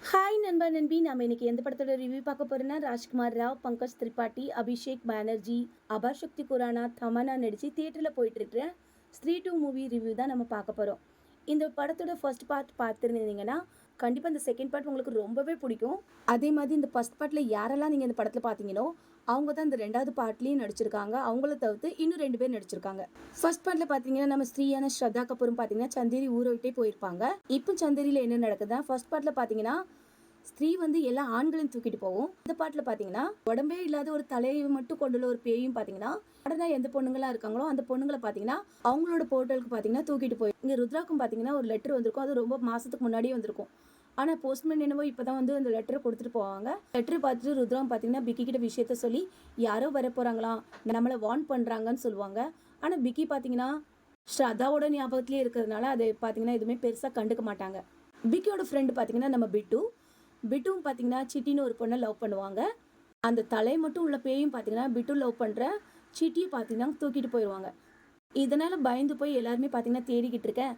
Hi நண்பா நண்பி, நம்ம இன்னைக்கு எந்த படத்தோட ரிவ்யூ பார்க்க போறோம்னா ராஜ்குமார் ராவ், பங்கஜ் திரிபாட்டி, அபிஷேக் பானர்ஜி, அபாசக்தி குரானா, தமன்னா நடிச்சு தியேட்டரில் போயிட்டு இருக்கிற ஸ்ரீ 2 மூவி ரிவ்யூ தான் நம்ம பார்க்க போகிறோம். இந்த படத்தோட ஃபர்ஸ்ட் பார்ட் பார்த்துருந்தீங்கன்னா கண்டிப்பாக இந்த செகண்ட் பார்ட் உங்களுக்கு ரொம்பவே பிடிக்கும். அதே மாதிரி இந்த ஃபர்ஸ்ட் பார்ட்டில் யாரெல்லாம் நீங்கள் இந்த படத்தில் பார்த்தீங்களோ அவங்க தான் இந்த ரெண்டாவது பார்ட்லேயும் நடிச்சிருக்காங்க. அவங்கள தவிர்த்து இன்னும் 2 பேர் நடிச்சிருக்காங்க. ஃபர்ஸ்ட் பார்ட்டில் பார்த்தீங்கன்னா நம்ம ஸ்ரீயான ஸ்ரத்தா கபூரும் பார்த்தீங்கன்னா சந்தேரி ஊரை விட்டே போயிருப்பாங்க. இப்போ சந்தேரியில் என்ன நடக்குதுன்னா ஃபர்ஸ்ட் பார்ட்டில் பார்த்தீங்கன்னா ஸ்திரீ வந்து எல்லா ஆண்களையும் தூக்கிட்டு போகும். இந்த பாட்டில் பார்த்தீங்கன்னா உடம்பே இல்லாத ஒரு தலையை மட்டும் கொண்டுள்ள ஒரு பேயும் பார்த்தீங்கன்னா உடனே எந்த பொண்ணுங்களா இருக்காங்களோ அந்த பொண்ணுங்களை பார்த்தீங்கன்னா அவங்களோட போர்ட்டலுக்கு பார்த்தீங்கன்னா தூக்கிட்டு போய் இங்கே ருத்ராக்கும் பார்த்தீங்கன்னா ஒரு லெட்டர் வந்திருக்கும். அது ரொம்ப மாசத்துக்கு முன்னாடியே வந்திருக்கும். ஆனால் போஸ்ட்மேன் என்னவோ இப்போ தான் வந்து அந்த லெட்டரை கொடுத்துட்டு போவாங்க. லெட்டர் பார்த்துட்டு ருத்ராம் பார்த்தீங்கன்னா பிக்கி கிட்ட விஷயத்த சொல்லி யாரோ வர போகிறாங்களாம், நம்மளை வார்ன் பண்ணுறாங்கன்னு சொல்லுவாங்க. ஆனால் பிக்கி பார்த்தீங்கன்னா ஸ்ரத்தாவோட ஞாபகத்திலே இருக்கிறதுனால அதை பார்த்தீங்கன்னா எதுவுமே பெருசாக கண்டுக்க மாட்டாங்க. பிக்கியோட ஃப்ரெண்டு பார்த்தீங்கன்னா நம்ம பிட்டுவும் பார்த்தீங்கன்னா சிட்டின்னு ஒரு பொண்ணை லவ் பண்ணுவாங்க. அந்த தலை மட்டும் உள்ள பேயும் பார்த்தீங்கன்னா பிட்டு லவ் பண்ணுற சிட்டியை பார்த்தீங்கன்னா தூக்கிட்டு போயிடுவாங்க. இதனால் பயந்து போய் எல்லாருமே பார்த்தீங்கன்னா தேடிக்கிட்டு இருக்கேன்.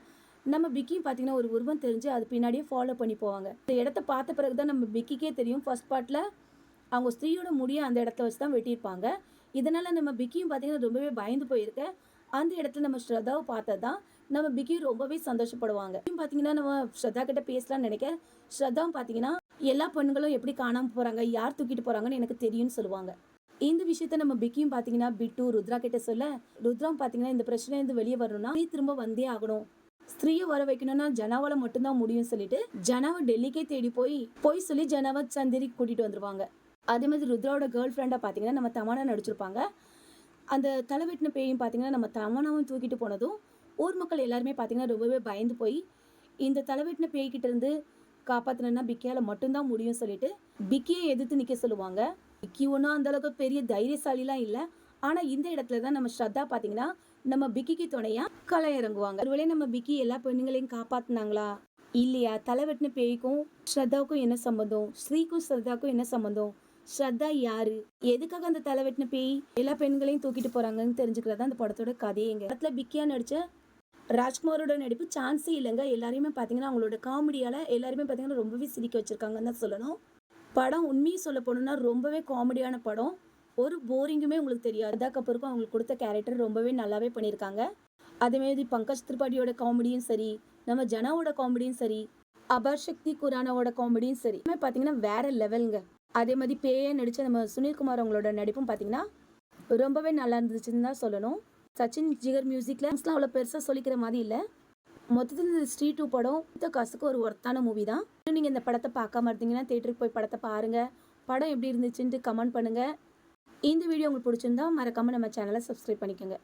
நம்ம பிக்கியும் பார்த்தீங்கன்னா ஒரு உருவம் தெரிஞ்சு அது பின்னாடியே ஃபாலோ பண்ணி போவாங்க. இந்த இடத்த பார்த்த பிறகு தான் நம்ம பிக்கிக்கே தெரியும் ஃபர்ஸ்ட் பார்ட்டில் அவங்க ஸ்திரீயோட முடியை அந்த இடத்த வச்சு தான் வெட்டியிருப்பாங்க. இதனால் நம்ம பிக்கியும் பார்த்தீங்கன்னா ரொம்பவே பயந்து போயிருக்கேன். அந்த இடத்துல நம்ம ஸ்ரத்தாவை பார்த்தது தான் நம்ம பிக்கி ரொம்பவே சந்தோஷப்படுவாங்க. பார்த்தீங்கன்னா நம்ம ஸ்ரத்தா கிட்ட பேசலாம்னு நினைக்க ஸ்ரத்தாவும் பார்த்தீங்கன்னா எல்லா பெண்களும் எப்படி காணாமல் போகிறாங்க, யார் தூக்கிட்டு போகிறாங்கன்னு எனக்கு தெரியும்னு சொல்லுவாங்க. இந்த விஷயத்த நம்ம பிக்கியும் பார்த்தீங்கன்னா பிட்டு ருத்ரா கிட்ட சொல்ல ருத்ராவும் பார்த்தீங்கன்னா இந்த பிரச்சனையிலேருந்து வெளியே வரணும்னா நீ திரும்ப வந்தே ஆகணும், ஸ்திரீயை வர வைக்கணும்னா ஜனாவால மட்டும்தான் முடியும்னு சொல்லிட்டு ஜனாவை டெல்லிக்கே தேடி போய் சொல்லி ஜனாவை சந்தேரிக்கு கூட்டிட்டு வந்துருவாங்க. அதே மாதிரி ருத்ராவோட கேர்ள் ஃப்ரெண்டாக பார்த்தீங்கன்னா நம்ம தமன்னா நடிச்சிருப்பாங்க. அந்த தலைவெட்டின பேயும் பார்த்தீங்கன்னா நம்ம தமன்னாவும் தூக்கிட்டு போனதும் ஊர் மக்கள் எல்லாருமே பார்த்தீங்கன்னா ரொம்பவே பயந்து போய் இந்த தலைவெட்டின பேய்கிட்ட இருந்து காப்பாற்றணும்னா பிக்கியால் மட்டும்தான் முடியும்னு சொல்லிட்டு பிக்கியை எதிர்த்து நிற்க சொல்லுவாங்க. பிக்கி ஒன்றும் அந்தளவுக்கு பெரிய தைரியசாலிலாம் இல்லை. ஆனால் இந்த இடத்துல தான் நம்ம ஸ்ரத்தா பார்த்தீங்கன்னா நம்ம பிக்கிக்கு துணையாக களை இறங்குவாங்க. ஒருவேளை நம்ம பிக்கி எல்லா பெண்ணுங்களையும் காப்பாற்றினாங்களா இல்லையா, தலைவெட்டின பேய்க்கும் ஸ்ரத்தாவுக்கும் என்ன சம்மந்தம், ஸ்ரீக்கும் ஸ்ரத்தாவுக்கும் என்ன சம்மந்தம், ஸ்ரத்தா யாரு, எதுக்காக அந்த தலைவெட்டின பேய் எல்லா பெண்களையும் தூக்கிட்டு போகிறாங்கன்னு தெரிஞ்சுக்கிறதா அந்த படத்தோட கதையேங்க. படத்துல பிக்கியா நடித்த ராஜ்குமாரோட நடிப்பு சான்ஸே இல்லைங்க. எல்லாரையுமே பார்த்தீங்கன்னா அவங்களோட காமெடியால் எல்லாருமே பார்த்தீங்கன்னா ரொம்பவே சிரிக்க வச்சுருக்காங்கன்னு தான் சொல்லணும். படம் உண்மையை சொல்ல போனோம்னா ரொம்பவே காமெடியான படம். ஒரு போரிங்குமே உங்களுக்கு தெரியாது. அதுக்கப்புறம் அவங்களுக்கு கொடுத்த கேரக்டர் ரொம்பவே நல்லாவே பண்ணியிருக்காங்க. அதேமாதிரி பங்கஜ் திரிபாட்டியோட காமெடியும் சரி, நம்ம ஜனாவோட காமெடியும் சரி, அபாசக்தி குரானாவோட காமெடியும் சரி பார்த்தீங்கன்னா வேற லெவலுங்க. அதே மாதிரி பேயை நடித்த நம்ம சுனில்குமார் அவங்களோட நடிப்பும் பார்த்தீங்கன்னா ரொம்பவே நல்லா இருந்துச்சுன்னு தான் சொல்லணும். சச்சின் ஜிகர் மியூசிக்ல அவ்வளோ பெருசாக சொல்லிக்கிற மாதிரி இல்லை. மொத்தத்தில் இந்த ஸ்ரீ 2 படம் இந்த காசுக்கு ஒரு ஒர்த்தான மூவி தான். நீங்கள் இந்த படத்தை பார்க்காம இருந்தீங்கன்னா தேட்டருக்கு போய் படத்தை பாருங்கள். படம் எப்படி இருந்துச்சுன்ட்டு கமெண்ட் பண்ணுங்கள். இந்த வீடியோ உங்களுக்கு பிடிச்சிருந்தா மறக்காமல் நம்ம சேனலை சப்ஸ்கிரைப் பண்ணிக்கோங்க.